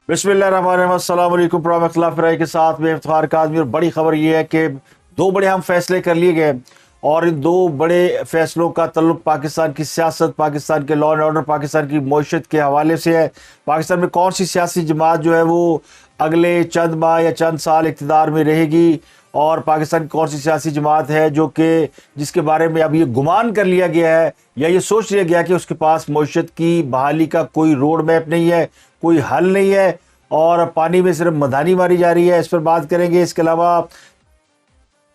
बिस्मिल्लाहिर्रहमानिर्रहीम, अस्सलाम वालेकुम। प्रोग्राम इख्तिलाफ राय के साथ में इफ्तिखार काज़मी। और बड़ी खबर यह है कि दो बड़े अहम फैसले कर लिए गए और इन दो बड़े फैसलों का तल्लुक पाकिस्तान की सियासत, पाकिस्तान के लॉ एंड ऑर्डर, पाकिस्तान की मईशत के हवाले से है। पाकिस्तान में कौन सी सियासी जमात जो है वो अगले चंद माह या चंद साल इक़्तिदार में रहेगी, और पाकिस्तान की कौन सी सियासी जमात है जो कि जिसके बारे में अब ये गुमान कर लिया गया है या ये सोच लिया गया कि उसके पास मईशत की बहाली का कोई रोड मैप नहीं है, कोई हल नहीं है और पानी में सिर्फ मधानी मारी जा रही है। इस पर बात करेंगे। इसके अलावा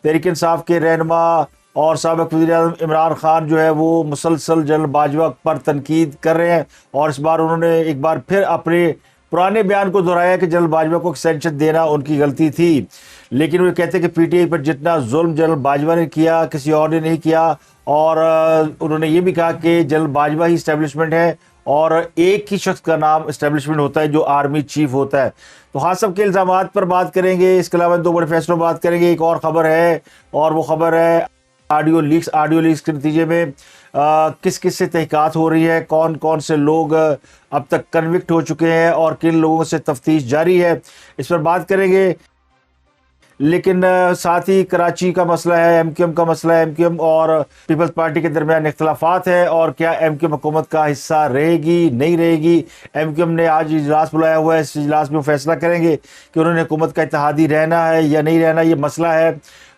तहरीक इंसाफ के रहनुमा और साबिक़ वज़ीर-ए-आज़म इमरान खान जो है वो मुसलसल जनरल बाजवा पर तनकीद कर रहे हैं और इस बार उन्होंने एक बार फिर अपने पुराने बयान को दोहराया कि जनरल बाजवा को एक्सटेंशन देना उनकी गलती थी। लेकिन वो कहते हैं कि पीटीआई पर जितना जुल्म जनरल बाजवा ने किया किसी और ने नहीं किया। और उन्होंने ये भी कहा कि जनरल बाजवा ही इस्टेब्लिशमेंट है और एक ही शख्स का नाम इस्टेब्लिशमेंट होता है जो आर्मी चीफ होता है। तो हाँ, सब के इल्ज़ामात पर बात करेंगे। इसके अलावा दो बड़े फैसलों पर बात करेंगे। एक और ख़बर है और वो ख़बर है ऑडियो लीक्स के नतीजे में किस किस से तहक़ीक़ात हो रही है, कौन कौन से लोग अब तक कन्विक्ट हो चुके हैं और किन लोगों से तफ्तीश जारी है, इस पर बात करेंगे। लेकिन साथ ही कराची का मसला है, एमक्यूएम का मसला है। एमक्यूएम और पीपल्स पार्टी के दरमियान इख्तलाफात है और क्या एमक्यूएम हुकूमत का हिस्सा रहेगी नहीं रहेगी। एमक्यूएम ने आज इजलास बुलाया हुआ है, इस इजलास में फैसला करेंगे कि उन्होंने हुकूमत का इत्तेहादी रहना है या नहीं रहना। ये मसला है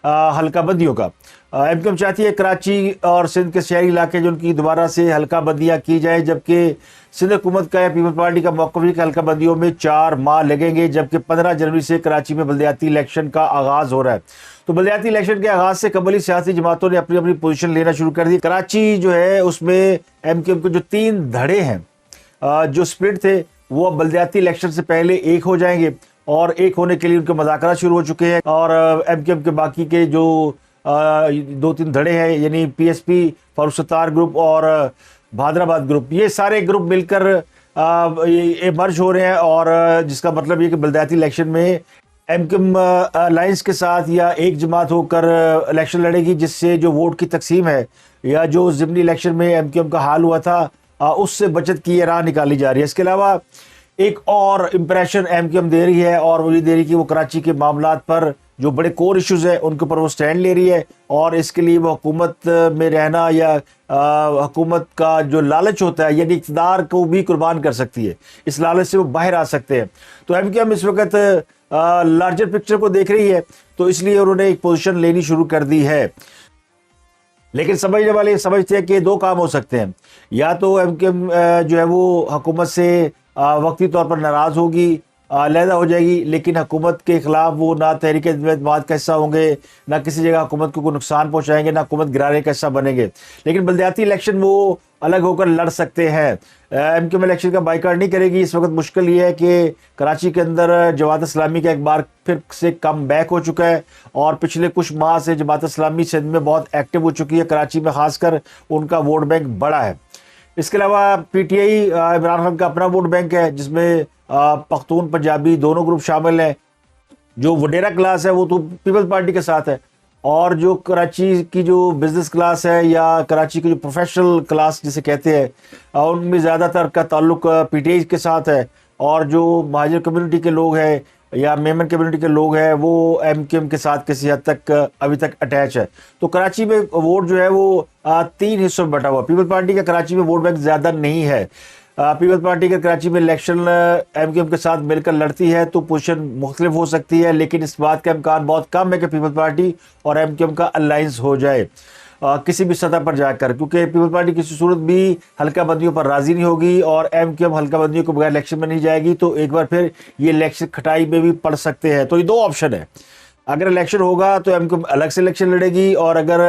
हल्का बंदियों का। एमक्यूएम चाहती है कराची और सिंध के शहरी इलाके जो उनकी दोबारा से हल्का बंदियाँ की जाए, जबकि सिंध हुकूमत का या पीपल्स पार्टी का मौक़िफ़ है कि हल्का बंदियों में 4 माह लगेंगे, जबकि 15 जनवरी से कराची में बल्दियाती इलेक्शन का आगाज़ हो रहा है। तो बल्दियाती इलेक्शन के आगाज़ से कबल ही सियासी जमातों ने अपनी अपनी पोजीशन लेना शुरू कर दी। कराची जो है उसमें एमक्यूएम के जो 3 धड़े हैं जो स्प्लिट थे वो अब बल्दियाती इलेक्शन से पहले एक हो जाएंगे और एक होने के लिए उनके मुज़ाकरा शुरू हो चुके हैं। और एमक्यूएम के बाकी के जो 2-3 धड़े हैं यानी पीएसपी, फारूक सत्तार ग्रुप और भादराबाद ग्रुप, ये सारे ग्रुप मिलकर ये मर्ज हो रहे हैं और जिसका मतलब ये कि बल्दियाती इलेक्शन में एमक्यूएम अलायंस के साथ या एक जमात होकर इलेक्शन लड़ेगी, जिससे जो वोट की तकसीम है या जो ज़िमनी इलेक्शन में एमक्यूएम का हाल हुआ था उससे बचत की ये राह निकाली जा रही है। इसके अलावा एक और इम्प्रेशन एमक्यूएम दे रही है और वो ये दे रही है कि वो कराची के मामलात पर जो बड़े कोर इश्यूज़ हैं उनके ऊपर वो स्टैंड ले रही है और इसके लिए वो हुकूमत में रहना या हुकूमत का जो लालच होता है यानी इक़्तिदार को भी कुर्बान कर सकती है, इस लालच से वो बाहर आ सकते हैं। तो एमक्यूएम इस वक्त लार्जर पिक्चर को देख रही है, तो इसलिए उन्होंने एक पोजीशन लेनी शुरू कर दी है। लेकिन समझने वाले समझते हैं कि 2 काम हो सकते हैं। या तो एमक्यूएम जो है वो हुकूमत से वक्ती तौर पर नाराज़ होगी, अलहदा हो जाएगी, लेकिन हुकूमत के ख़िलाफ़ वो ना तहरीक एतमाद का हिस्सा होंगे, ना किसी जगह हुकूमत को कोई नुकसान पहुँचाएंगे, ना हुकूमत गिराने का हिस्सा बनेंगे। लेकिन बल्दियाती इलेक्शन वो अलग होकर लड़ सकते हैं। एमक्यूएम इलेक्शन का बाइकाट नहीं करेगी। इस वक्त मुश्किल ये है कि कराची के अंदर जमात इस्लामी का एक बार फिर से कम बैक हो चुका है और पिछले कुछ माह से जमात इस्लामी सिंध में बहुत एक्टिव हो चुकी है। कराची में खासकर उनका वोट बैंक बड़ा है। इसके अलावा पीटीआई इमरान खान का अपना वोट बैंक है जिसमें पख्तून पंजाबी दोनों ग्रुप शामिल हैं। जो वडेरा क्लास है वो तो पीपल्स पार्टी के साथ है और जो कराची की जो बिजनेस क्लास है या कराची की जो प्रोफेशनल क्लास जिसे कहते हैं उनमें ज़्यादातर का ताल्लुक पीटीआई के साथ है और जो महाजर कम्युनिटी के लोग हैं या मेमन कम्युनिटी के लोग हैं वो एमक्यूएम के साथ किसी हद तक अभी तक अटैच है। तो कराची में वोट जो है वो 3 हिस्सों में बटा हुआ। पीपल्स पार्टी का कराची में वोट बैंक ज़्यादा नहीं है। पीपल्स पार्टी के कराची में इलेक्शन एमक्यूएम के साथ मिलकर लड़ती है तो पोजीशन मुख्तलिफ हो सकती है, लेकिन इस बात का इम्कान बहुत कम है कि पीपल्स पार्टी और एमक्यूएम का अलायंस हो जाए किसी भी सतह पर जाकर, क्योंकि पीपल्स पार्टी किसी सूरत भी हल्का बंदियों पर राजी नहीं होगी और एमक्यूएम हल्का बंदियों को बगैर इलेक्शन में नहीं जाएगी। तो एक बार फिर ये इलेक्शन खटाई में भी पड़ सकते हैं। तो ये 2 ऑप्शन है। अगर इलेक्शन होगा तो एमक्यूएम अलग से इलेक्शन लड़ेगी और अगर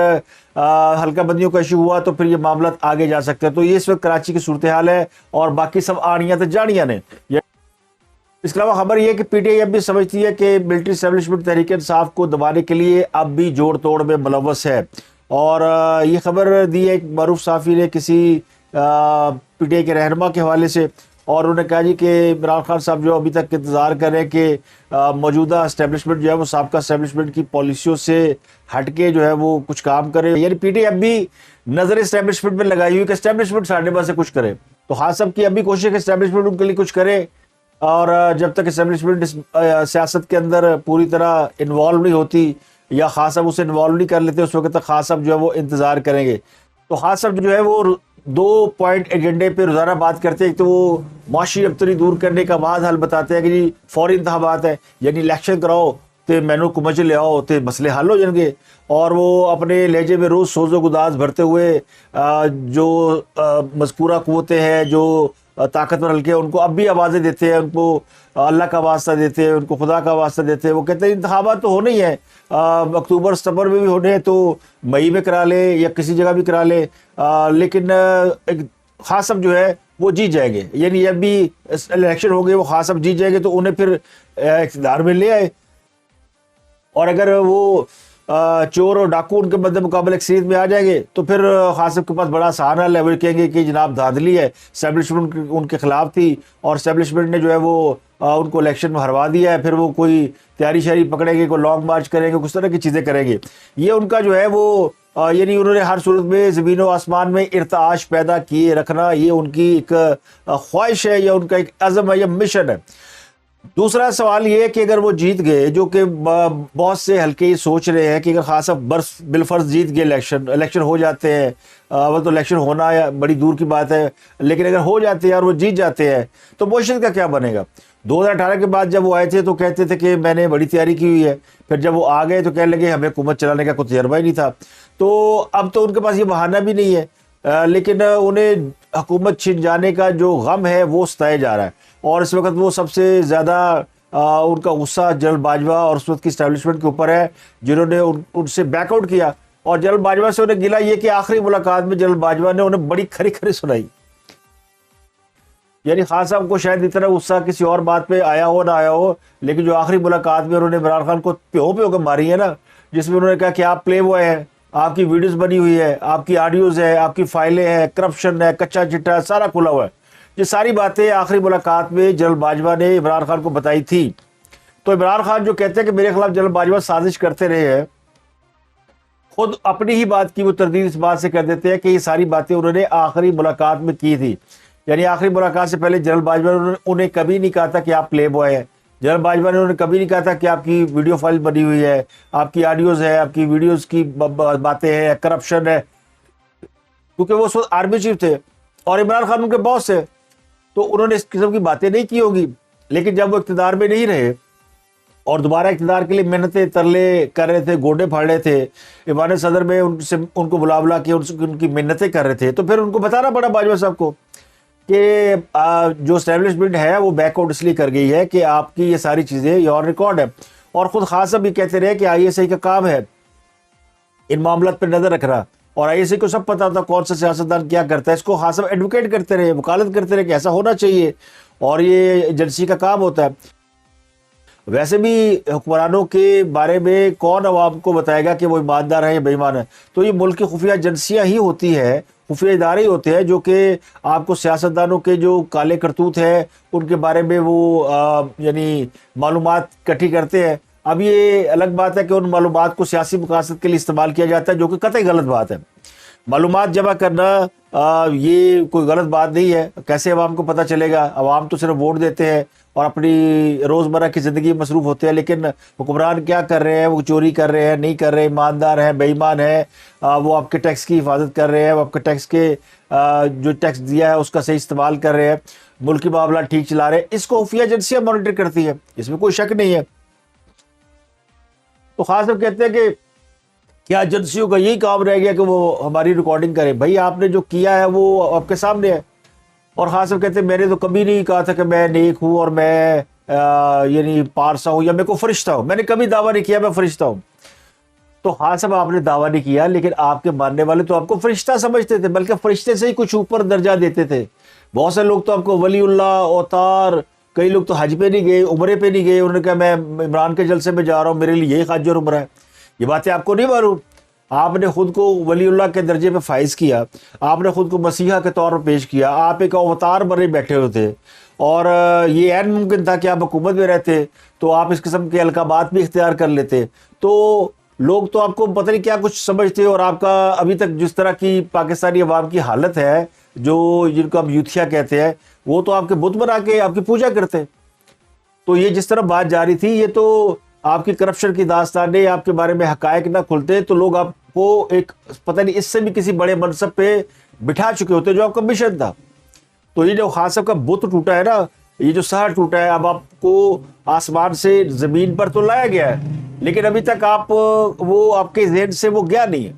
हल्का बंदियों का इशू हुआ तो फिर ये मामला आगे जा सकते हैं। तो ये इस वक्त कराची की सूरत हाल है और बाकी सब आनियाँ तो जानियाँ ने। इसके अलावा खबर यह कि पीटीआई अब भी समझती है कि मिलिट्री एस्टेब्लिशमेंट तहरीक इंसाफ को दबाने के लिए अब भी जोड़ तोड़ में मुलव्वस है। और ये खबर दी है एक मरूफ साफ़ी ने किसी पीटीआई के रहनुमा के हवाले से और उन्होंने कहा जी कि इमरान खान साहब जो अभी तक इंतज़ार कर रहे हैं कि मौजूदा एस्टेब्लिशमेंट जो है वो साबका एस्टेब्लिशमेंट की पॉलिसियों से हटके जो है वो कुछ काम करे। यानी पीटीआई अब भी नज़र एस्टेब्लिशमेंट में लगाई हुई कि एस्टेब्लिशमेंट साढ़े पास से कुछ करे। तो हाँ, सब की अभी कोशिश है कि एस्टेब्लिशमेंट उनके लिए कुछ करे और जब तक इस्टेब्लिशमेंट इस सियासत के अंदर पूरी तरह इन्वॉल्व नहीं होती या खास साहब उसे इन्वॉल्व नहीं कर लेते, उस वक्त तक खास साहब जो है वो इंतज़ार करेंगे। तो खास साहब जो है वो 2 पॉइंट एजेंडे पे रोज़ाना बात करते हैं। एक तो वो माशी अबतरी दूर करने का बाद हल बताते हैं कि जी फौरी इंतखाबात है, यानी इलेक्शन कराओ तो मैनू कुमच ले आओ तो मसले हल हो जाएंगे। और वो अपने लहजे में रोज़ सोजो गुदाज भरते हुए जो मज़कूरा क़ुव्वतें हैं, जो ताकतवर हल्के, उनको अब भी आवाज़ें देते हैं, उनको अल्लाह का वास्ता देते हैं, उनको खुदा का वास्ता देते हैं। वो कहते हैं इंतखाबात तो होने ही है, अक्टूबर सितंबर में भी होने हैं, तो मई में करा ले या किसी जगह भी करा ले, लेकिन एक खास सब जो है वो जीत जाएंगे। यानी जब भी इलेक्शन हो गए वो खास सब जीत जाएंगे तो उन्हें फिर इक़्तिदार में ले आए। और अगर वो चोर और डाकू उनके मद्दे मुकाबले अक्सरियत में आ जाएंगे तो फिर खास साहब के पास बड़ा आसान हल है। वो कहेंगे कि जनाब धांधली है, इस्टेब्लिशमेंट उनके खिलाफ थी और इस्टेब्लिशमेंट ने जो है वो उनको इलेक्शन में हरवा दिया है। फिर वो कोई तैयारी शहरी पकड़ेंगे, कोई लॉन्ग मार्च करेंगे, कुछ तरह की चीज़ें करेंगे। ये उनका जो है वो यानी उन्होंने हर सूरत में ज़मीन व आसमान में इर्ताश पैदा किए रखना, ये उनकी एक ख्वाहिश है या उनका एक अज़म है या मिशन है। दूसरा सवाल ये है कि अगर वो जीत गए, जो कि बहुत से हल्के ये सोच रहे हैं कि अगर खासा बर्फ बिलफर्ज जीत गए, इलेक्शन हो जाते हैं, अवल तो इलेक्शन होना या बड़ी दूर की बात है, लेकिन अगर हो जाते हैं और वो जीत जाते हैं तो मुर्शिद का क्या बनेगा। 2018 के बाद जब वो आए थे तो कहते थे कि मैंने बड़ी तैयारी की हुई है, फिर जब वो आ गए तो कहने लगे हमें हुकूमत चलाने का कोई तजर्बा ही नहीं था। तो अब तो उनके पास ये बहाना भी नहीं है, लेकिन उन्हें हुकूमत छिन जाने का जो गम है वो सताया जा रहा है। और इस वक्त वो सबसे ज़्यादा उनका गुस्सा जनरल बाजवा और उस वक्त की इस्टेब्लिशमेंट के ऊपर है, जिन्होंने उनसे बैकआउट किया। और जनरल बाजवा से उन्हें गिला ये कि आखिरी मुलाकात में जनरल बाजवा ने उन्हें बड़ी खरी खरी सुनाई। यानी खान साहब को शायद इतना गुस्सा किसी और बात पे आया हो ना आया हो, लेकिन जो आखिरी मुलाकात में उन्होंने इमरान खान को प्यो प्यो के मारी है ना, जिसमें उन्होंने कहा कि आप प्ले बॉय हैं, आपकी वीडियोस बनी हुई है, आपकी ऑडियोज है, आपकी फाइलें हैं, करप्शन है, कच्चा चिट्टा सारा खुला हुआ है। ये सारी बातें आखिरी मुलाकात में जनरल बाजवा ने इमरान खान को बताई थी। तो इमरान खान जो कहते हैं कि मेरे खिलाफ जनरल बाजवा साजिश करते रहे हैं, खुद अपनी ही बात की वो तरदीद इस बात से कर देते हैं कि ये सारी बातें उन्होंने आखिरी मुलाकात में की थी। यानी आखिरी मुलाकात से पहले जनरल बाजवा ने उन्हें कभी नहीं कहा था कि आप प्ले बॉय हैं। जनरल बाजवा ने उन्हें कभी नहीं कहा था कि आपकी वीडियो फाइल बनी हुई है, आपकी ऑडियोज है, आपकी वीडियोज की बातें हैं, करप्शन है, क्योंकि वो उस वक्त आर्मी चीफ थे और इमरान खान उनके बॉस है, तो उन्होंने इस किस्म की बातें नहीं की होगी। लेकिन जब वो इक़्तिदार में नहीं रहे और दोबारा इक़्तिदार के लिए मेहनतें तरले कर रहे थे, गोडे फाड़ रहे थे, ईवान सदर में उनको बुला बुला के उनकी मिन्नतें कर रहे थे, तो फिर उनको बताना पड़ा बाजवा साहब को कि जो स्टैब्लिशमेंट है वो बैकआउट इसलिए कर गई है कि आपकी ये सारी चीज़ें ये ऑन रिकॉर्ड है। और ख़ुद खास भी कहते रहे कि ISI का काम है इन मामलों पर नज़र रखना, और ISI को सब पता था कौन सा सियासतदान क्या करता है। इसको खास एडवोकेट करते रहे, वकालत करते रहे कि ऐसा होना चाहिए और ये एजेंसी का काम होता है। वैसे भी हुक्मरानों के बारे में कौन अवाम को बताएगा कि वो ईमानदार है या बेईमान है। तो ये मुल्क की खुफिया एजेंसियाँ ही होती है, खुफिया इदारे ही होते हैं जो कि आपको सियासतदानों के जो काले करतूत है उनके बारे में वो यानी मालूमात इकट्ठी करते हैं। अब ये अलग बात है कि उन मालूमात को सियासी मकासद के लिए इस्तेमाल किया जाता है, जो कि कतई गलत बात है। मालूमात जमा करना ये कोई गलत बात नहीं है। कैसे अवाम को पता चलेगा? अवाम तो सिर्फ वोट देते हैं और अपनी रोज़मर्रा की ज़िंदगी में मसरूफ़ होते हैं, लेकिन हुक्मरान क्या कर रहे हैं, वो चोरी कर रहे हैं, नहीं कर रहे, ईमानदार हैं, बेईमान है, वो आपके टैक्स की हिफाजत कर रहे हैं, वो आपके टैक्स के जो टैक्स दिया है उसका सही इस्तेमाल कर रहे हैं, मुल्क की मामला ठीक चला रहे हैं, इसको खुफिया एजेंसियाँ मॉनिटर करती है, इसमें कोई शक नहीं है। तो खास लोग कहते हैं कि क्या एजेंसियों का यही काम रह गया कि वो हमारी रिकॉर्डिंग करें? भाई आपने जो किया है वो आपके सामने है। और खास लोग कहते हैं मैंने तो कभी नहीं कहा था कि मैं नेक हूँ और मैं यानी पारसा हूँ या मैं को फरिश्ता हूँ, मैंने कभी दावा नहीं किया मैं फरिश्ता हूँ। तो हाँ साहब आपने दावा नहीं किया, लेकिन आपके मानने वाले तो आपको फरिश्ता समझते थे, बल्कि फरिश्ते से ही कुछ ऊपर दर्जा देते थे। बहुत से लोग तो आपको वलीउल्लाह, औतार, कई लोग तो हज पे नहीं गए, उम्रे पे नहीं गए, उन्होंने कहा मैं इमरान के जलसे में जा रहा हूँ, मेरे लिए यही हज और उम्रा है। ये बातें आपको नहीं मालूम। आपने खुद को वलीउल्लाह के दर्जे पे फाइज किया, आपने खुद को मसीहा के तौर पर पेश किया, आप एक अवतार बने बैठे हुए थे और ये ऐन मुमकिन था कि आप हुकूमत में रहते तो आप इस किस्म के अलकाबात भी इख्तियार कर लेते। तो लोग तो आपको पता नहीं क्या कुछ समझते, और आपका अभी तक जिस तरह की पाकिस्तानी अवाम की हालत है, जो जिनको हम यूथिया कहते हैं, वो तो आपके बुत बना के आपकी पूजा करते। तो ये जिस तरह बात जा रही थी, ये तो आपकी करप्शन की दास्तानें, आपके बारे में हकायक ना खुलते तो लोग आपको एक पता नहीं इससे भी किसी बड़े मनसब पे बिठा चुके होते जो आपका मिशन था। तो ये जो खान साहब का बुत टूटा है ना, ये जो शहर टूटा है, अब आपको आसमान से जमीन पर तो लाया गया है, लेकिन अभी तक आप वो आपके ज़हन से वो गया नहीं है।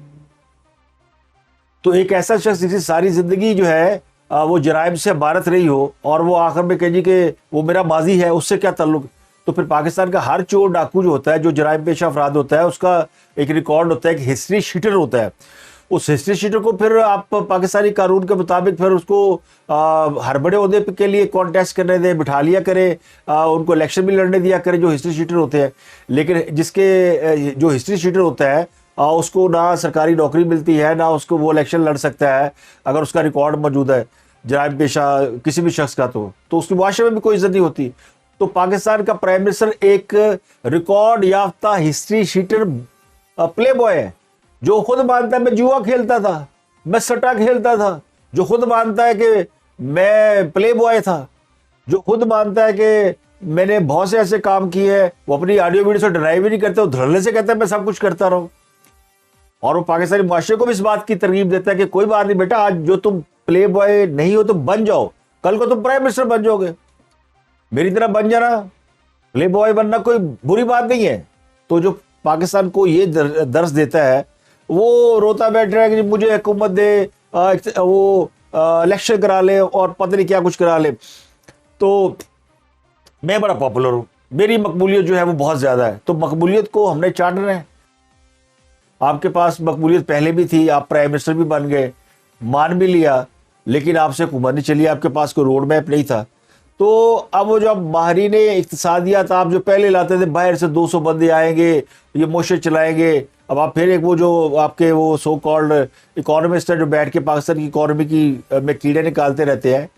तो एक ऐसा शख्स जिसकी सारी जिंदगी जो है वो जराइम से भारत रही हो और वो आखिर में कह जी कि वो मेरा माजी है, उससे क्या ताल्लुक। तो फिर पाकिस्तान का हर चोर डाकू जो होता है, जो जराइम पेशा अफराद होता है, उसका एक रिकॉर्ड होता है, एक हिस्ट्री शीटर होता है। उस हिस्ट्री शीटर को फिर आप पाकिस्तानी कानून के मुताबिक फिर उसको हर बड़े ओहदे के लिए कॉन्टेस्ट करने दें, बिठा लिया करें, उनको इलेक्शन भी लड़ने दिया करें जो हिस्ट्री शीटर होते हैं। लेकिन जिसके जो हिस्ट्री शीटर होता है उसको ना सरकारी नौकरी मिलती है, ना उसको वो इलेक्शन लड़ सकता है अगर उसका रिकॉर्ड मौजूद है जराइम पेशा किसी भी शख्स का, तो उसकी मुआशरे में भी कोई इज्जत नहीं होती। तो पाकिस्तान का प्राइम मिनिस्टर एक रिकॉर्ड याफ्ता हिस्ट्री शीटर प्ले बॉय है, जो खुद मानता है मैं जुआ खेलता था, मैं सट्टा खेलता था, जो खुद मानता है कि मैं प्ले बॉय था, जो खुद मानता है कि मैंने बहुत से ऐसे काम किए हैं। वो अपनी ऑडियो वीडियो से डराई भी नहीं करते, वो धड़ल्ले से कहते हैं मैं सब कुछ करता रहूं। और वो पाकिस्तानी मुआशरे को भी इस बात की तरगीब देता है कि कोई बात नहीं बेटा, आज जो तुम प्ले बॉय नहीं हो तुम बन जाओ, कल को तुम प्राइम मिनिस्टर बन जाओगे, मेरी तरह बन जाना। प्ले बॉय बनना कोई बुरी बात नहीं है। तो जो पाकिस्तान को ये दर्स देता है, वो रोता बैठ रहा है कि मुझे हुकूमत दे, वो इलेक्शन करा ले और पता नहीं क्या कुछ करा ले, तो मैं बड़ा पॉपुलर हूं, मेरी मकबूलियत जो है वो बहुत ज्यादा है। तो मकबूलियत को हमने चाटना है। आपके पास मकबूलियत पहले भी थी, आप प्राइम मिनिस्टर भी बन गए, मान भी लिया, लेकिन आपसे हुकूमत नहीं चली, आपके पास कोई रोड मैप नहीं था। तो अब वो जो माहरीन इक्तिसादियात आप जो पहले लाते थे, बाहर से 200 बंदे आएंगे, ये मोशे चलाएंगे, अब आप फिर एक वो जो आपके वो सो कॉल्ड इकोनॉमिस्ट है जो बैठ के पाकिस्तान की इकोनॉमी की में कीड़े निकालते रहते हैं,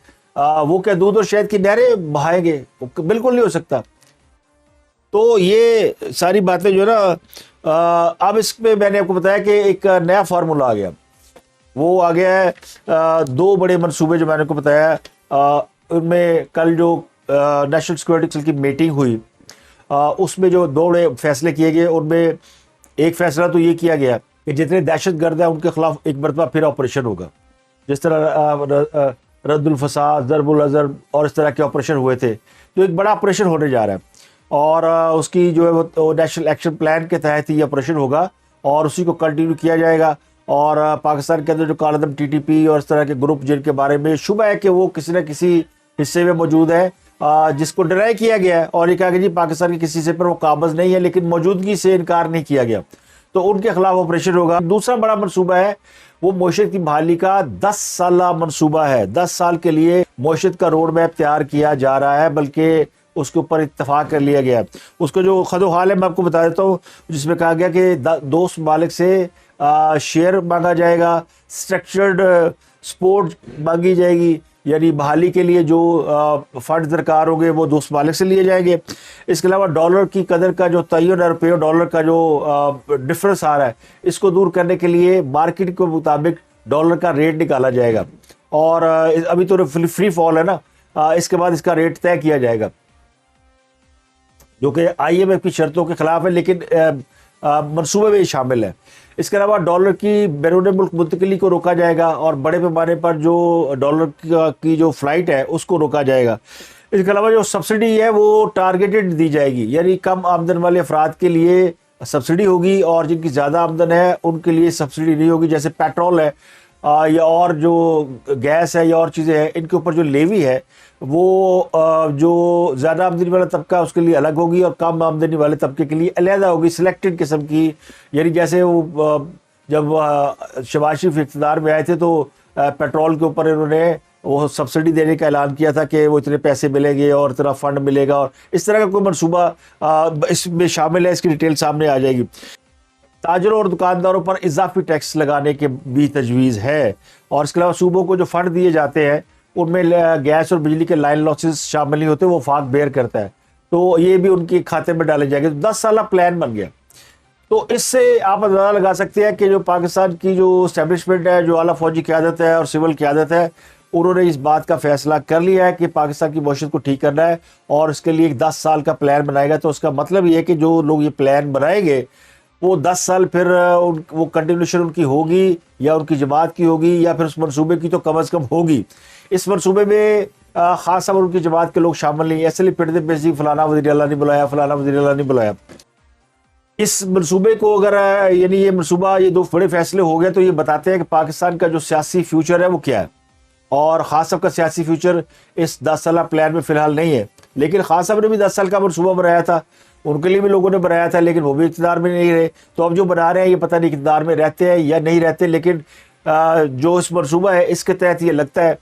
वो क्या दूध और शहद की नहरें बहाएंगे? बिल्कुल नहीं हो सकता। तो ये सारी बातें जो है ना, अब इसमें मैंने आपको बताया कि एक नया फार्मूला आ गया, वो आ गया है 2 बड़े मंसूबे जो मैंने आपको बताया। उनमें कल जो नेशनल सिक्योरिटी काउंसिल की मीटिंग हुई, उसमें जो 2 बड़े फैसले किए गए, उनमें एक फैसला तो ये किया गया कि जितने दहशतगर्द हैं उनके खिलाफ एक मरतबा फिर ऑपरेशन होगा। जिस तरह रद्दुल फसाद, ज़रबुल अज़र और इस तरह के ऑपरेशन हुए थे, तो एक बड़ा ऑपरेशन होने जा रहा है और उसकी जो है वो नेशनल एक्शन प्लान के तहत ही ऑपरेशन होगा और उसी को कंटिन्यू किया जाएगा। और पाकिस्तान के अंदर जो कालदम टीटीपी और इस तरह के ग्रुप जिनके बारे में शुबह है कि वो किसी न किसी हिस्से में मौजूद है, जिसको डिनाई किया गया है और ये कहा कि जी पाकिस्तान के किसी से पर वो काबज नहीं है, लेकिन मौजूदगी से इनकार नहीं किया गया, तो उनके खिलाफ ऑपरेशन होगा। दूसरा बड़ा मनसूबा है वो मईशत की बहाली का 10 साल मनसूबा है। 10 साल के लिए मईशत का रोड मैप तैयार किया जा रहा है, बल्कि उसके ऊपर इत्तफाक कर लिया गया है। उसका जो खदो हाल है मैं आपको बता देता हूँ, जिसमें कहा गया कि 2 मालिक से शेयर मांगा जाएगा, स्ट्रक्चर्ड सपोर्ट मांगी जाएगी, यानी बहाली के लिए जो फंड दरकार होंगे वो 2 मालिक से लिए जाएंगे। इसके अलावा डॉलर की कदर का जो तयन है, रुपये और डॉलर का जो डिफरेंस आ रहा है, इसको दूर करने के लिए मार्केट के मुताबिक डॉलर का रेट निकाला जाएगा। और अभी तो फ्री फॉल है ना, इसके बाद इसका रेट तय किया जाएगा, जो कि IMF की शर्तों के खिलाफ है, लेकिन मनसूबे में शामिल है। इसके अलावा डॉलर की बैरून मुल्क मुंतकिली को रोका जाएगा और बड़े पैमाने पर जो डॉलर की जो फ्लाइट है उसको रोका जाएगा। इसके अलावा जो सब्सिडी है वो टारगेटेड दी जाएगी, यानी कम आमदन वाले अफराद के लिए सब्सिडी होगी और जिनकी ज़्यादा आमदन है उनके लिए सब्सिडी नहीं होगी। जैसे पेट्रोल है या और जो गैस है या और चीज़ें हैं, इनके ऊपर जो लेवी है वो जो ज़्यादा आमदनी वाला तबका उसके लिए अलग होगी और कम आमदनी वाले तबके के लिए अलहदा होगी, सिलेक्टेड किस्म की। यानी जैसे वो जब शहबाज शरीफ इक़्तिदार में आए थे तो पेट्रोल के ऊपर इन्होंने वो सब्सिडी देने का ऐलान किया था कि वो इतने पैसे मिलेंगे और इतना फंड मिलेगा, और इस तरह का कोई मनसूबा इसमें शामिल है। इसकी डिटेल सामने आ जाएगी। ताजरों और दुकानदारों पर इजाफी टैक्स लगाने के भी तजवीज़ है। और इसके अलावा सूबों को जो फंड दिए जाते हैं उनमें गैस और बिजली के लाइन लॉसेस शामिल नहीं होते, वो फाक बेयर करता है, तो ये भी उनके खाते में डाले जाएंगे। तो 10 साल प्लान बन गया। तो इससे आप अंदाजा लगा सकते हैं कि जो पाकिस्तान की जो इस्टेब्लिशमेंट है, जो आला फौजी क़यादत है और सिविल क़यादत है, उन्होंने इस बात का फैसला कर लिया है कि पाकिस्तान की मईशत को ठीक करना है और इसके लिए एक 10 साल का प्लान बनाएगा। तो उसका मतलब ये है कि जो लोग ये प्लान बनाएंगे वो 10 साल फिर वो कंटिन्यूशन उनकी होगी या उनकी जमात की होगी या फिर उस मनसूबे की तो कम अज़ कम होगी। इस मनसूबे में खास तौर उनकी जमात के लोग शामिल नहीं, ऐसे लिए पिटते पेशी फलाना वज़ीर आला नहीं बुलाया, फलाना वज़ीर आला नहीं बुलाया। इस मनसूबे को अगर यानी ये मनसूबा, ये 2 बड़े फैसले हो गए तो ये बताते हैं कि पाकिस्तान का जो सियासी फ्यूचर है वो क्या है। और खास साहब का सियासी फ्यूचर इस 10 साल प्लान में फिलहाल नहीं है, लेकिन खास साहब ने भी 10 साल का मनसूबा बनाया था, उनके लिए भी लोगों ने बनाया था, लेकिन वो भी इक़्तिदार में नहीं रहे। तो अब जो बना रहे हैं ये पता नहीं इक़्तिदार में रहते हैं या नहीं रहते, लेकिन जो इस मनसूबा है इसके तहत ये लगता है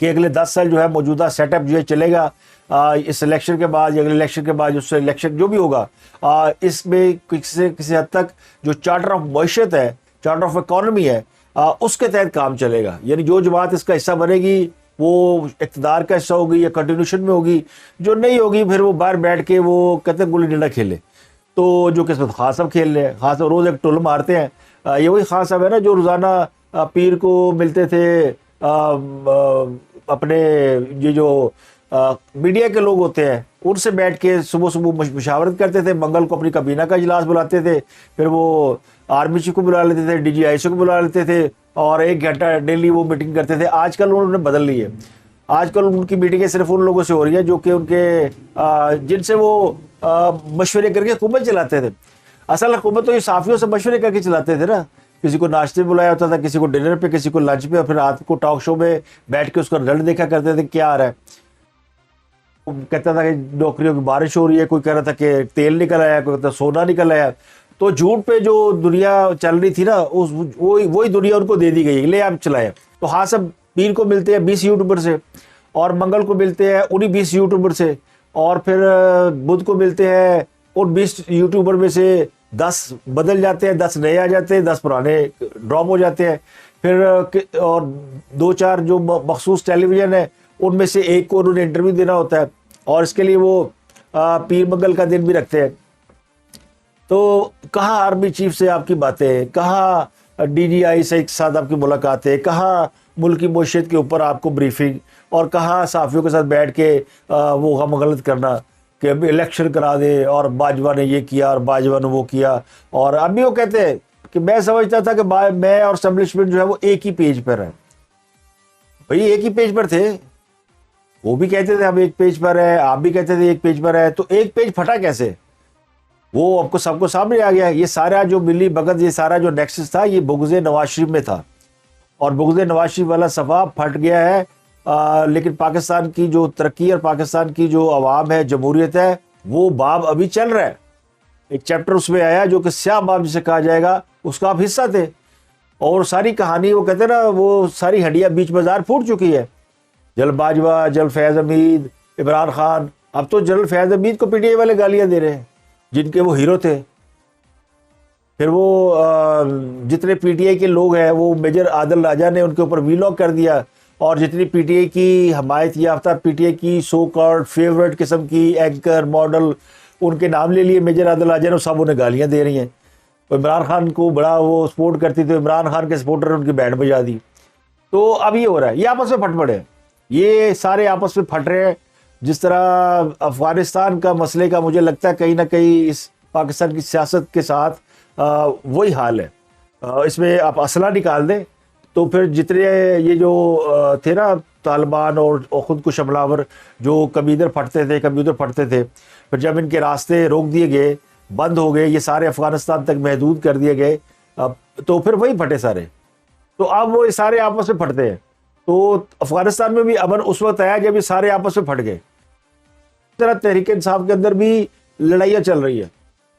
कि अगले 10 साल जो है मौजूदा सेटअप जो है चलेगा। इस इलेक्शन के बाद या अगले इलेक्शन के बाद उससे इलेक्शन जो भी होगा, इसमें किसी हद तक जो चार्टर ऑफ मईशत है, चार्टर ऑफ इकॉनमी है, उसके तहत काम चलेगा। यानी जो जमात इसका हिस्सा बनेगी वो इक़्तिदार का हिस्सा होगी या कंटिन्यूशन में होगी, जो नहीं होगी फिर वो बाहर बैठ के वो कहते हैं गुल्ली डंडा खेले। तो जो किस्मत खास साहब खेल रहे हैं, खास रोज़ एक टुल मारते हैं। ये वही खास साहब है ना जो रोज़ाना पीर को मिलते थे, अपने ये जो मीडिया के लोग होते हैं उनसे बैठ के सुबह सुबह मुशावरत करते थे। मंगल को अपनी kabina का इजलास बुलाते थे, फिर वो आर्मी चीफ को बुला लेते थे, DGIC को बुला लेते थे और 1 घंटा डेली वो मीटिंग करते थे। आजकल उन्होंने बदल ली है, आजकल उनकी मीटिंगें सिर्फ उन लोगों से हो रही है जो कि उनके जिनसे वो मशवरे करके हुकूमत चलाते थे। असल हुकूमत तो ये साफियों से मशवरे करके चलाते थे ना, किसी को नाश्ते में बुलाया होता था, किसी को डिनर पे, किसी को लंच पे, और फिर रात को टॉक शो में बैठ के उसका रिजल्ट देखा करते थे क्या आ रहा है। कहता था कि नौकरियों की बारिश हो रही है, कोई कह रहा था कि तेल निकल आया, कोई कहता सोना निकल आया। तो झूठ पे जो दुनिया चल रही थी ना, उस वही दुनिया उनको दे दी गई, ले आप चलाए। तो हाँ सब पीर को मिलते हैं 20 यूट्यूबर से, और मंगल को मिलते हैं उन्हीं 20 यूट्यूबर से, और फिर बुध को मिलते हैं उन 20 यूट्यूबर में से 10 बदल जाते हैं, 10 नए आ जाते हैं, 10 पुराने ड्रॉप हो जाते हैं। फिर और 2-4 जो मखसूस टेलीविज़न है उनमें से एक को उन्होंने इंटरव्यू देना होता है, और इसके लिए वो पीर मंगल का दिन भी रखते हैं। तो कहाँ आर्मी चीफ से आपकी बातें, कहाँ DGI से एक साथ आपकी मुलाकातें, कहाँ मुल्क की मईशत के ऊपर आपको ब्रीफिंग, और कहाँ साफियों के साथ बैठ के वो गम गलत करना कि अभी इलेक्शन करा दे और बाजवा ने ये किया और बाजवा ने वो किया। और अभी वो कहते हैं कि मैं समझता था कि मैं और एस्टेब्लिशमेंट जो है वो एक ही पेज पर है। भाई एक ही पेज पर थे, वो भी कहते थे हम एक पेज पर है, आप भी कहते थे एक पेज पर है, तो एक पेज फटा कैसे? वो आपको सबको सामने आ गया। ये सारा जो मिली भगत, ये सारा जो नेक्सस था, ये बुग़्ज़ नवाज शरीफ में था, और बुग़्ज़ नवाज शरीफ वाला सफ़ा फट गया है। लेकिन पाकिस्तान की जो तरक्की और पाकिस्तान की जो अवाम है, जमहूरियत है, वो बाब अभी चल रहा है। एक चैप्टर उसमें आया जो कि स्याह बाब जिसे कहा जाएगा, उसका आप हिस्सा थे। और सारी कहानी वो कहते हैं ना, वो सारी हड्डियाँ बीच बाजार फूट चुकी है। जल बाजवा, जल फैज़ हमीद, इमरान खान, अब तो जल फैज़ हमीद को PTI वाले गालियाँ दे रहे हैं जिनके वो हीरो थे। फिर वो जितने PTI के लोग हैं, वो मेजर आदिल राजा ने उनके ऊपर वीलॉग कर दिया, और जितनी PTI की हमायत याफ्ता, PTI की सो कॉल्ड फेवरेट किस्म की एंकर मॉडल, उनके नाम ले लिए मेजर आदिल राजा ने, सब उन्हें गालियाँ दे रही हैं। तो इमरान खान को बड़ा वो सपोर्ट करती थी, इमरान खान के सपोर्टर ने उनकी बैंड बजा दी। तो अब ये हो रहा है, ये आपस में फट पड़े, ये सारे आपस में फट रहे हैं। जिस तरह अफ़गानिस्तान का मसले का मुझे लगता है कहीं ना कहीं इस पाकिस्तान की सियासत के साथ वही हाल है। इसमें आप असला निकाल दें तो फिर जितने ये जो थे ना तालिबान और ख़ुद कुछ हमलावर, जो कभी इधर फटते थे कभी उधर फटते थे, फिर जब इनके रास्ते रोक दिए गए, बंद हो गए, ये सारे अफ़गानिस्तान तक महदूद कर दिए गए, तो फिर वही फटे सारे। तो अब वो सारे आपस में फटते हैं। तो अफ़गानिस्तान में भी अमन उस वक्त आया जब ये सारे आपस में फट गए। इस तरह तहरीक इंसाफ के अंदर भी लड़ाइयाँ चल रही है।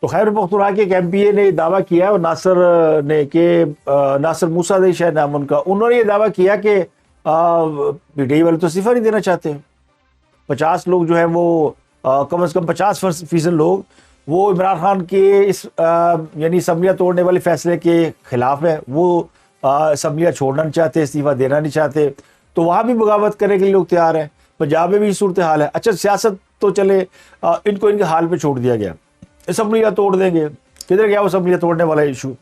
तो खैबर पख्तूनख्वा के एक MPA ने दावा किया, और नासिर ने के नासिर मूसा शायद नाम उनका, उन्होंने ये दावा किया कि PTI वाले तो इस्तीफा नहीं देना चाहते। 50 लोग जो है वो कम से कम 50% लोग वो इमरान खान के इस यानी असम्बलियाँ तोड़ने वाले फैसले के खिलाफ है। वो असम्बलियाँ छोड़ना नहीं चाहते, इस्तीफा देना नहीं चाहते। तो वहाँ भी बगावत करने के लिए लोग तैयार हैं। पंजाब में भी सूरत हाल है। अच्छा, सियासत तो चले, इनको इनके हाल पे छोड़ दिया गया। असम्बलियाँ तोड़ देंगे, किधर गया वो असम्बलियाँ तोड़ने वाला इशू?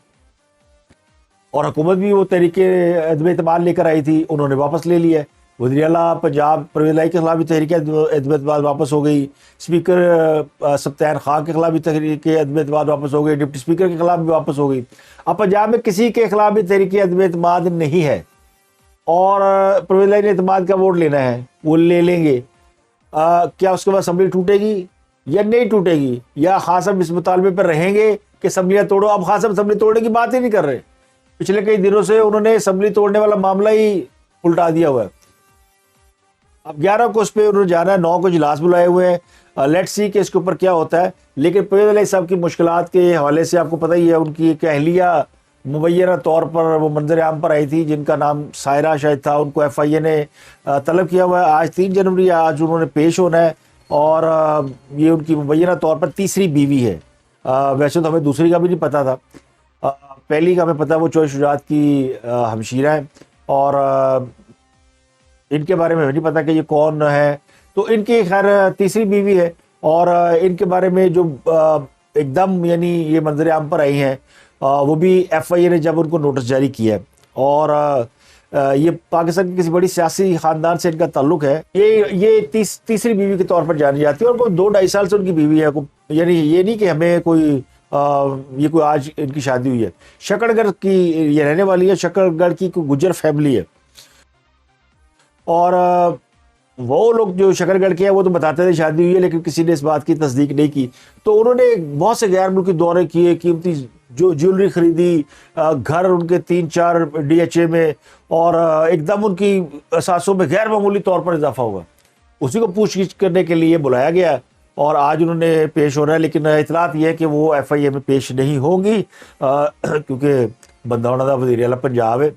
और हुकूमत भी वो तरीके अदम एतमाद लेकर आई थी, उन्होंने वापस ले लिया है। वज़ीर आला पंजाब परवेज़ इलाही के खिलाफ भी तहरीक अदम एतमाद वापस हो गई, स्पीकर सब्तान खान के खिलाफ भी तहरीक अदम एतमाद वापस हो गई, डिप्टी स्पीकर के खिलाफ भी वापस हो गई। अब पंजाब में किसी के खिलाफ भी तहरीक अदम एतमाद नहीं है और परवेज़ इलाही ने एतमाद का वोट लेना है, वो ले लेंगे। क्या उसके बाद असम्बली टूटेगी या नहीं टूटेगी, या खान साहब इस मुतालबे पर रहेंगे कि असम्बलियाँ तोड़ो? अब खान साहब असम्बली तोड़ने की बात ही नहीं कर रहे। पिछले कई दिनों से उन्होंने असम्बली तोड़ने वाला मामला ही उल्टा दिया हुआ है। अब 11 को उस पर उन्होंने जाना है, 9 को इजलास बुलाए हुए हैं। लेट्स सी कि इसके ऊपर क्या होता है। लेकिन परवेज़ इलाही साहब की मुश्किलात के हवाले से आपको पता ही है, उनकी एक अहलिया मुबैना तौर पर वो मंजर आम पर आई थी, जिनका नाम सायरा शायद था। उनको FIA ने तलब किया हुआ है। आज 3 जनवरी, आज उन्होंने पेश होना है और ये उनकी मुबैना तौर पर तीसरी बीवी है। वैसे तो हमें दूसरी का भी नहीं पता था, पहली का हमें पता है, वो चौधरी शुजात की हमशीरा है। और इनके बारे में नहीं पता कि ये कौन है। तो इनकी खैर तीसरी बीवी है और इनके बारे में जो एकदम यानी ये मंजर आम पर आई हैं, वो भी FIA ने जब उनको नोटिस जारी किया है। और ये पाकिस्तान की किसी बड़ी सियासी ख़ानदान से इनका ताल्लुक है। ये तीसरी बीवी के तौर पर जानी जाती है और कोई 2-2.5 साल से उनकी बीवी है। यानी ये नहीं कि हमें कोई ये कोई आज इनकी शादी हुई है। शकरगढ़ की ये रहने वाली है, शकरगढ़ की कोई गुज्जर फैमिली है। और वो लोग जो शकरगढ़ के हैं वो तो बताते थे शादी हुई है, लेकिन किसी ने इस बात की तस्दीक नहीं की। तो उन्होंने बहुत से गैर मुल्की दौरे किए, कीमती जो ज्वेलरी खरीदी, घर उनके 3-4 DHA में, और एकदम उनकी असासों में गैर मामूली तौर पर इजाफा हुआ। उसी को पूछगिछ करने के लिए बुलाया गया और आज उन्होंने पेश होना है। लेकिन इतलात यह है कि वो FIA में पेश नहीं होंगी, क्योंकि बंदा होना वज़ीर आला पंजाब है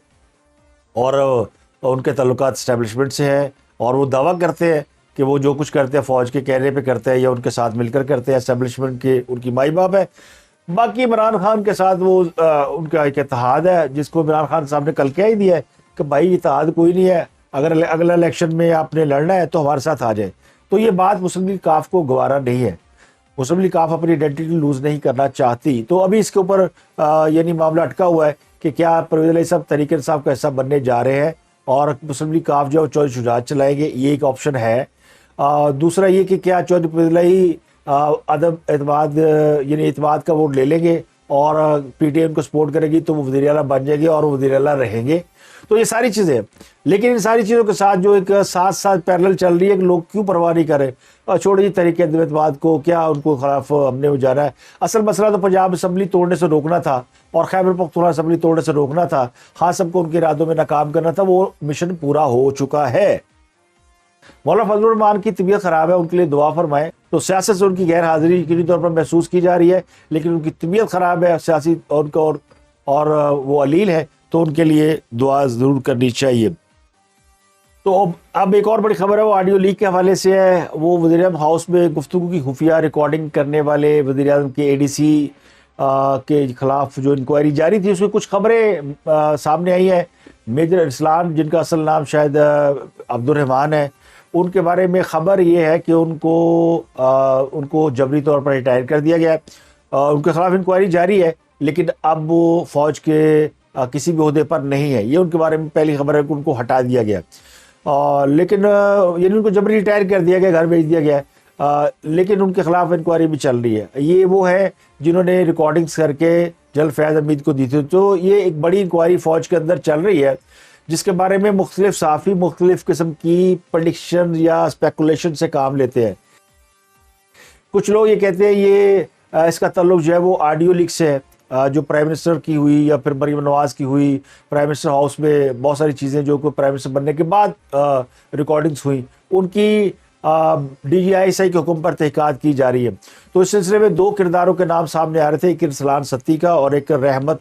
और उनके ताल्लुकात इस्टेब्लिशमेंट से हैं और वो दावा करते हैं कि वो जो कुछ करते हैं फ़ौज के कहने पे करते हैं या उनके साथ मिलकर करते हैं। इस्टेब्लिशमेंट के उनकी माई बाप है। बाकी इमरान खान के साथ वो उनका एक इत्तेहाद है, जिसको इमरान खान साहब ने कल कह ही दिया है कि भाई इत्तेहाद कोई नहीं है, अगर अगला इलेक्शन में आपने लड़ना है तो हमारे साथ आ जाए। तो ये बात मुस्लिम लीग काफ को गवारा नहीं है। मुस्लिम लीग काफ अपनी आइडेंटिटी लूज़ नहीं करना चाहती। तो अभी इसके ऊपर यानी मामला अटका हुआ है कि क्या परवेज़ इलाही साहब तहरीक इंसाफ का हिस्सा बनने जा रहे हैं और मुस्लिम लीग काफ जो चौधरी शुजात चलाएंगे, ये एक ऑप्शन है। दूसरा ये कि क्या चौधरी परवेज़ इलाही अदम एतमाद यानी एतमाद का वोट ले लेंगे और PTI उनको सपोर्ट करेगी तो वो वज़ीर आला बन जाएंगे और वो वज़ीर आला रहेंगे। तो ये सारी चीज़ें हैं। लेकिन इन सारी चीज़ों के साथ जो एक साथ साथ पैरेलल चल रही है कि लोग क्यों परवाह नहीं करें, छोड़िए तहरीक अदम एतमाद को, क्या उनको खिलाफ हमने वो जाना है। असल मसला तो पंजाब असम्बली तोड़ने से रोकना था और खैबर पख्तूनख्वा असम्बली तोड़ने से रोकना था। खान साहब को उनके इरादों में नाकाम करना था। वो मिशन पूरा हो चुका है। मौलाना फजलुर रहमान की तबीयत ख़राब है, उनके लिए दुआ फरमाएं। तो सियासत से उनकी गैर हाजिरी किसी तौर पर महसूस की जा रही है, लेकिन उनकी तबीयत ख़राब है सियासी और वो अलील है, तो उनके लिए दुआ ज़रूर करनी चाहिए। तो अब एक और बड़ी खबर है, वो ऑडियो लीक के हवाले से है। वो वज़ीर-ए-आज़म हाउस में गुफ्तगू की खुफिया रिकॉर्डिंग करने वाले वज़ीर-ए-आज़म के ADC के खिलाफ जो इंक्वायरी जारी थी, उसमें कुछ खबरें सामने आई हैं। मेजर इस्लाम, जिनका असल नाम शायद अब्दुर्रहमान है, उनके बारे में ख़बर ये है कि उनको जबरी तौर पर रिटायर कर दिया गया है। उनके खिलाफ इंक्वायरी जारी है, लेकिन अब वो फ़ौज के किसी भी ओहदे पर नहीं है। ये उनके बारे में पहली खबर है कि उनको हटा दिया गया। लेकिन यानी उनको जबरी रिटायर कर दिया गया, घर भेज दिया गया। लेकिन उनके खिलाफ इंक्वायरी भी चल रही है। ये वो है जिन्होंने रिकॉर्डिंग्स करके जल फैज़ हमीद को दी थी। तो ये एक बड़ी इंक्वायरी फ़ौज के अंदर चल रही है, जिसके बारे में मुख्तलिफ साफ़ी मुख्तलिफ किस्म की प्रडिक्शन या स्पेकुलेशन से काम लेते हैं। कुछ लोग ये कहते हैं ये इसका ताल्लुक जो है वो ऑडियो लीक से है, जो प्राइम मिनिस्टर की हुई या फिर मरीम नवाज़ की हुई। प्राइम मिनिस्टर हाउस में बहुत सारी चीज़ें जो कोई प्राइम मिनिस्टर बनने के बाद रिकॉर्डिंग्स हुई, उनकी DGI के हुक्म पर तहक़ीक़ात की जा रही है। तो इस सिलसिले में 2 किरदारों के नाम सामने आ रहे थे, एक रसलान सत्ती का और एक रहमत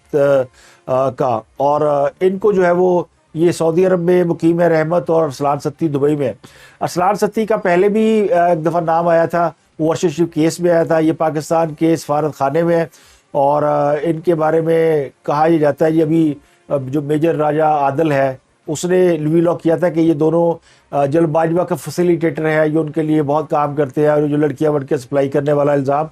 का। और इनको जो है वो ये सऊदी अरब में मुकीम है रहमत, और रसलान सत्ती दुबई में है। रसलान सत्ती का पहले भी एक दफ़ा नाम आया था, वो अर्शद शरीफ केस में आया था। ये पाकिस्तान के सफारत खाने में है और इनके बारे में कहा यह जाता है, ये अभी जो मेजर राजा आदिल है उसने वीलॉग किया था कि ये दोनों जलबाजवा का फैसिलिटेटर है, ये उनके लिए बहुत काम करते हैं और जो लड़कियां बढ़ के सप्लाई करने वाला इल्ज़ाम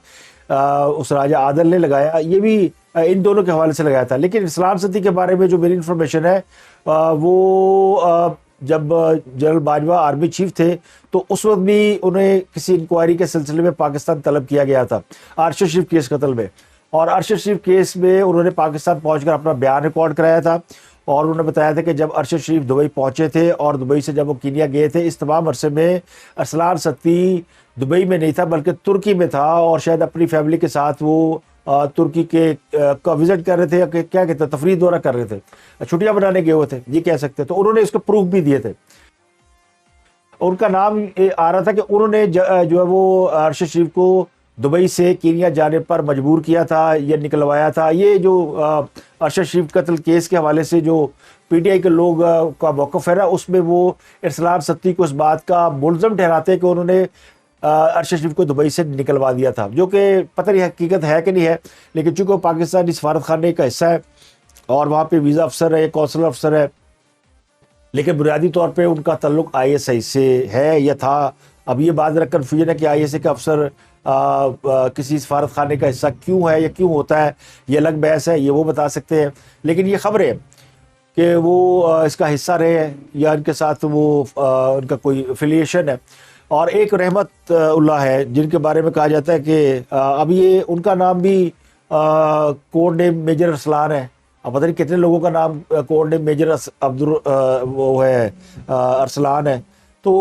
उस राजा आदिल ने लगाया, ये भी इन दोनों के हवाले से लगाया था। लेकिन इरसलान सत्ती के बारे में जो मेरी इन्फॉर्मेशन है वो जब जनरल बाजवा आर्मी चीफ थे तो उस वक्त भी उन्हें किसी इंक्वायरी के सिलसिले में पाकिस्तान तलब किया गया था अरशद शरीफ केस कत्ल में, और अरशद शरीफ केस में उन्होंने पाकिस्तान पहुंचकर अपना बयान रिकॉर्ड कराया था। और उन्होंने बताया था कि जब अरशद शरीफ दुबई पहुंचे थे और दुबई से जब वो कीनिया गए थे, इस तमाम अरसे में अरसलान सत्ती दुबई में नहीं था बल्कि तुर्की में था, और शायद अपनी फैमिली के साथ वो तुर्की के का विजिट कर रहे थे, या क्या कहते हैं, तफरीह दौरा कर रहे थे, छुट्टियां बनाने गए हुए थे, ये कह सकते हैं। तो उन्होंने इसको प्रूफ भी दिए थे। उनका नाम आ रहा था कि उन्होंने जो है वो अरशद शरीफ को दुबई से कीनिया जाने पर मजबूर किया था या निकलवाया था। ये जो अरशद शरीफ कत्ल केस के हवाले से जो पीटीआई के लोग का मौक़िफ़ है ना, उसमें वो इरसलान सत्ती को इस बात का मुलज़म ठहराते हैं कि उन्होंने अरशद शरीफ को दुबई से निकलवा दिया था, जो कि पता नहीं हकीकत है कि नहीं है। लेकिन चूँकि पाकिस्तानी सफारत खाने का हिस्सा है और वहाँ पे वीज़ा अफसर है, कौंसलर अफसर है, लेकिन बुनियादी तौर पे उनका ताल्लुक आईएसआई से है या था। अब ये बात रख कन्फ्यूजन है कि आईएसआई का अफसर किसी सफारत खाने का हिस्सा क्यों है या क्यों होता है, ये अलग बहस है, ये वो बता सकते हैं। लेकिन ये खबर है कि वो इसका हिस्सा रहे या इनके साथ वो उनका कोई एफिलिएशन है। और एक रहमत उल्लाह है जिनके बारे में कहा जाता है कि अब ये उनका नाम भी कोड नेम मेजर अरसलान है। अब पता नहीं कितने लोगों का नाम कोड नेम मेजर वो है अरसलान है। तो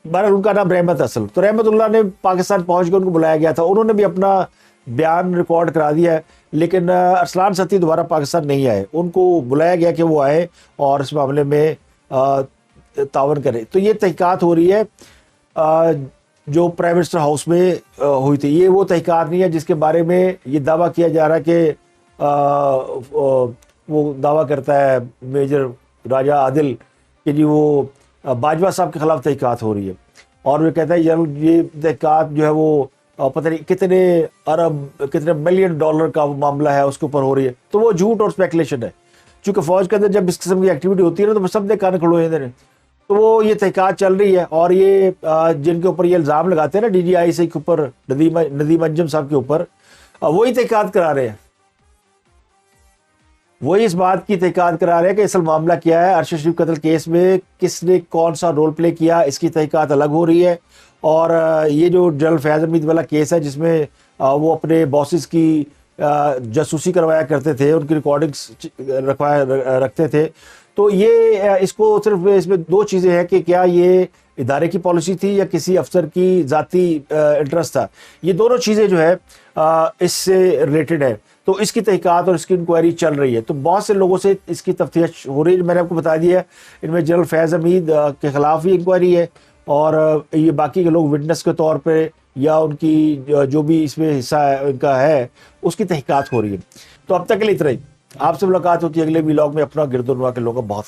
बहरहाल उनका नाम रहमत असल। तो रहमतुल्लाह ने पाकिस्तान पहुंच के उनको बुलाया गया था, उन्होंने भी अपना बयान रिकॉर्ड करा दिया है। लेकिन अरसलान सत्ती दोबारा पाकिस्तान नहीं आए, उनको बुलाया गया कि वो आए और इस मामले में तावन करें। तो ये तहकीकात हो रही है जो प्राइम मिनिस्टर हाउस में हुई थी। ये वो तहकीकात नहीं है जिसके बारे में ये दावा किया जा रहा है कि वो दावा करता है मेजर राजा आदिल कि जी वो बाजवा साहब के खिलाफ तहकीकात हो रही है। और वो कहता है यार ये तहकीकात जो है वो पता नहीं कितने अरब कितने मिलियन डॉलर का मामला है उसके ऊपर हो रही है। तो वो झूठ और स्पेकुलेशन है। चूँकि फौज के अंदर जब इस किस्म की एक्टिविटी होती है ना तो सब ने कान खड़े हुए। तो वो ये तहकीकात चल रही है और ये जिनके ऊपर ये इल्ज़ाम लगाते हैं ना DGI के ऊपर, नदीम अंजुम साहब के ऊपर, वही तहकीकात करा रहे हैं। वही इस बात की तहकीकात करा रहे हैं कि असल मामला क्या है, अरशद शरीफ कत्ल केस में किसने कौन सा रोल प्ले किया, इसकी तहकीकात अलग हो रही है। और ये जो जनरल फैज़ हमीद वाला केस है जिसमें वो अपने बॉसेस की जासूसी करवाया करते थे, उनकी रिकॉर्डिंग्स रखते थे। तो ये इसको सिर्फ इसमें दो चीज़ें हैं कि क्या ये इदारे की पॉलिसी थी या किसी अफसर की ज़ाती इंटरेस्ट था। ये दोनों चीज़ें जो है इससे रिलेटेड है। तो इसकी तहकीकात और इसकी इंक्वायरी चल रही है। तो बहुत से लोगों से इसकी तफ्तीश हो रही है, मैंने आपको बता दिया है। इनमें जनरल फैज़ हमीद के ख़िलाफ़ भी इंक्वायरी है और ये बाकी के लोग विटनेस के तौर पे या उनकी जो भी इसमें हिस्सा है इनका है उसकी तहकीकात हो रही है। तो अब तक के लिए इतना ही। आपसे मुलाकात होती है अगले व्लॉग में। अपना गिरदोनवा के लोगों का बहुत